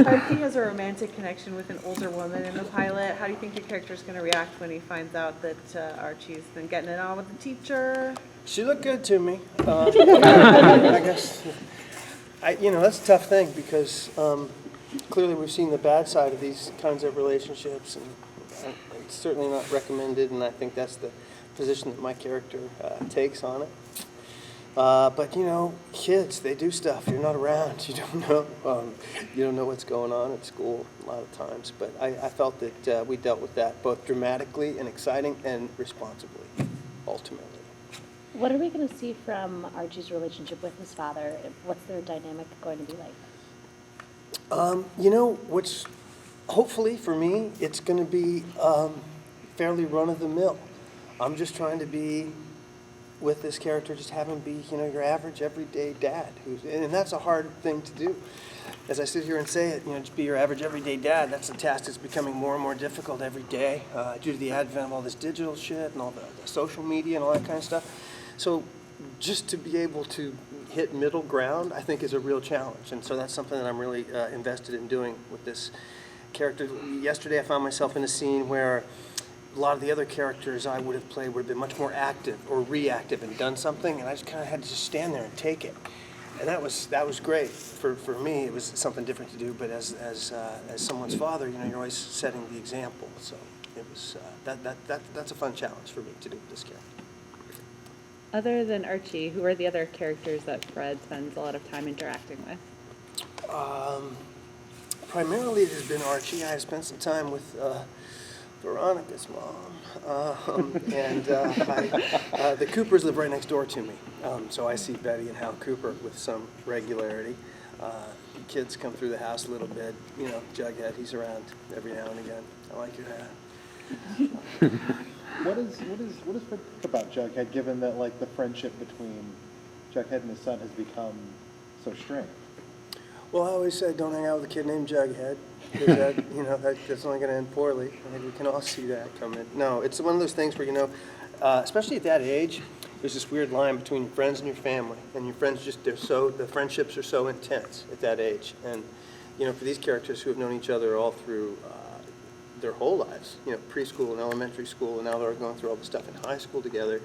Archie has a romantic connection with an older woman in the pilot. How do you think your character is going to react when he finds out that Archie's been getting it on with the teacher? She looked good to me. I guess, that's a tough thing because clearly we've seen the bad side of these kinds of relationships, and it's certainly not recommended, and I think that's the position that my character takes on it. But kids, they do stuff. You're not around. You don't know. You don't know what's going on at school a lot of times. But I felt that we dealt with that both dramatically and exciting and responsibly, ultimately. What are we going to see from Archie's relationship with his father? What's their dynamic going to be like? What's hopefully for me, it's going to be fairly run-of-the-mill. I'm just trying to be with this character, just have him be, your average everyday dad, and that's a hard thing to do. As I sit here and say it, just be your average everyday dad. That's a task that's becoming more and more difficult every day due to the advent of all this digital shit and all the social media and all that kind of stuff. So just to be able to hit middle ground, I think is a real challenge, and so that's something that I'm really invested in doing with this character. Yesterday I found myself in a scene where a lot of the other characters I would have played would have been much more active or reactive and done something, and I just kind of had to just stand there and take it. And that was great. For me, it was something different to do, but as someone's father, you're always setting the example. So it was that's a fun challenge for me to do with this character. Other than Archie, who are the other characters that Fred spends a lot of time interacting with? Primarily it has been Archie. I have spent some time with Veronica's mom, and the Coopers live right next door to me, so I see Betty and Hal Cooper with some regularity. Kids come through the house a little bit. Jughead, he's around every now and again. I like your hat. What does Fred think about Jughead, given that the friendship between Jughead and his son has become so strained? Well, I always said don't hang out with a kid named Jughead, because that's only going to end poorly. I think we can all see that coming. No, it's one of those things where, especially at that age, there's this weird line between your friends and your family, and your friends the friendships are so intense at that age. And, for these characters who have known each other all through their whole lives, preschool and elementary school, and now they're going through all the stuff in high school together,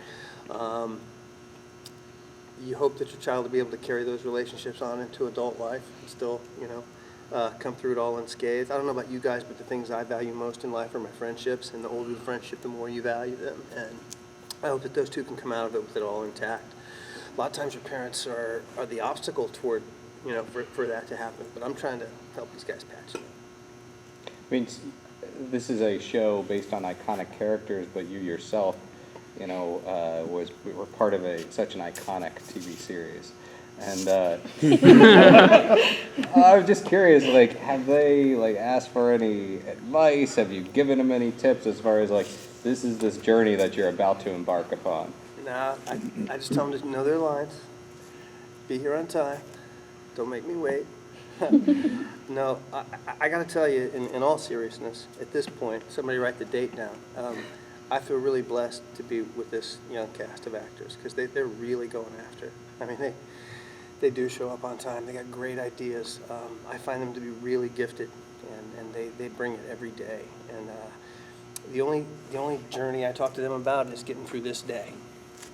you hope that your child will be able to carry those relationships on into adult life and still, come through it all unscathed. I don't know about you guys, but the things I value most in life are my friendships, and the older the friendship, the more you value them. And I hope that those two can come out of it with it all intact. A lot of times your parents are the obstacle toward, for that to happen, but I'm trying to help these guys patch it up. I mean, this is a show based on iconic characters, but you yourself, were part of such an iconic TV series. And I'm just curious, have they asked for any advice? Have you given them any tips as far as this is this journey that you're about to embark upon? Nah, I just tell them to know their lines, be here on time, don't make me wait. No, I got to tell you, in all seriousness, at this point, somebody write the date down. I feel really blessed to be with this young cast of actors because they're really going after it. I mean, they do show up on time. They got great ideas. I find them to be really gifted, and they bring it every day. And the only journey I talk to them about is getting through this day.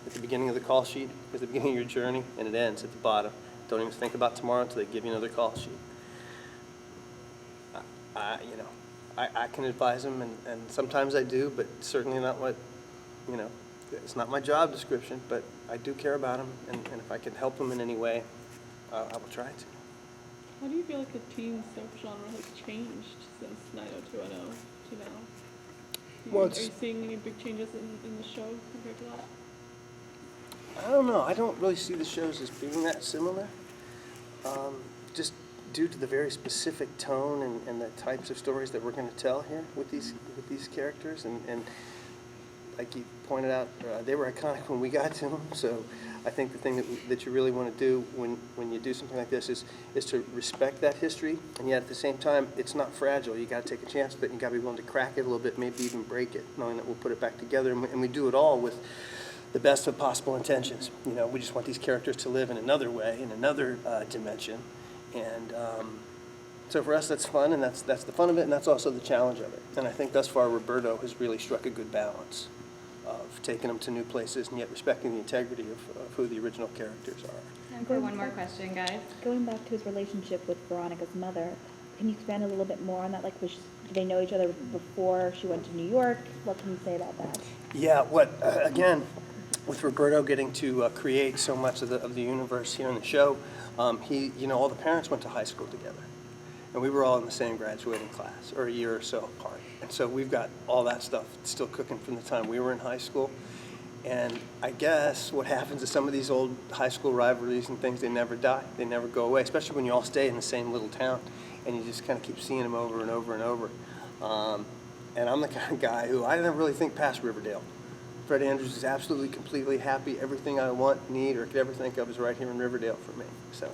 At the beginning of the call sheet is the beginning of your journey, and it ends at the bottom. Don't even think about tomorrow until they give you another call sheet. I can advise them, and sometimes I do, but certainly not what, it's not my job description, but I do care about them, and if I can help them in any way, I will try to. How do you feel like the teen soap genre has changed since 90210 to now? Well, are you seeing any big changes in the show compared to that? I don't know. I don't really see the shows as being that similar. Just due to the very specific tone and the types of stories that we're going to tell here with these characters, and like you pointed out, they were iconic when we got to them. So I think the thing that you really want to do when you do something like this is to respect that history, and yet at the same time, it's not fragile. You got to take a chance with it, and you got to be willing to crack it a little bit, maybe even break it, knowing that we'll put it back together, and we do it all with the best of possible intentions. We just want these characters to live in another way, in another dimension, and So for us, that's fun, and that's the fun of it, and that's also the challenge of it. And I think thus far, Roberto has really struck a good balance of taking them to new places and yet respecting the integrity of who the original characters are. Time for one more question, guys. Going back to his relationship with Veronica's mother, can you expand a little bit more on that? Like, did they know each other before she went to New York? What can you say about that? Yeah, again, with Roberto getting to create so much of the universe here in the show, all the parents went to high school together. And we were all in the same graduating class, or a year or so apart. And so we've got all that stuff still cooking from the time we were in high school. And I guess what happens is some of these old high school rivalries and things, they never die. They never go away, especially when you all stay in the same little town and you just kind of keep seeing them over and over and over. And I'm the kind of guy who, I never really think past Riverdale. Fred Andrews is absolutely, completely happy. Everything I want, need, or could ever think of is right here in Riverdale for me. So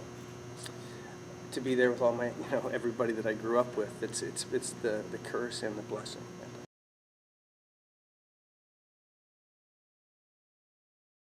to be there with all my, everybody that I grew up with, it's the curse and the blessing.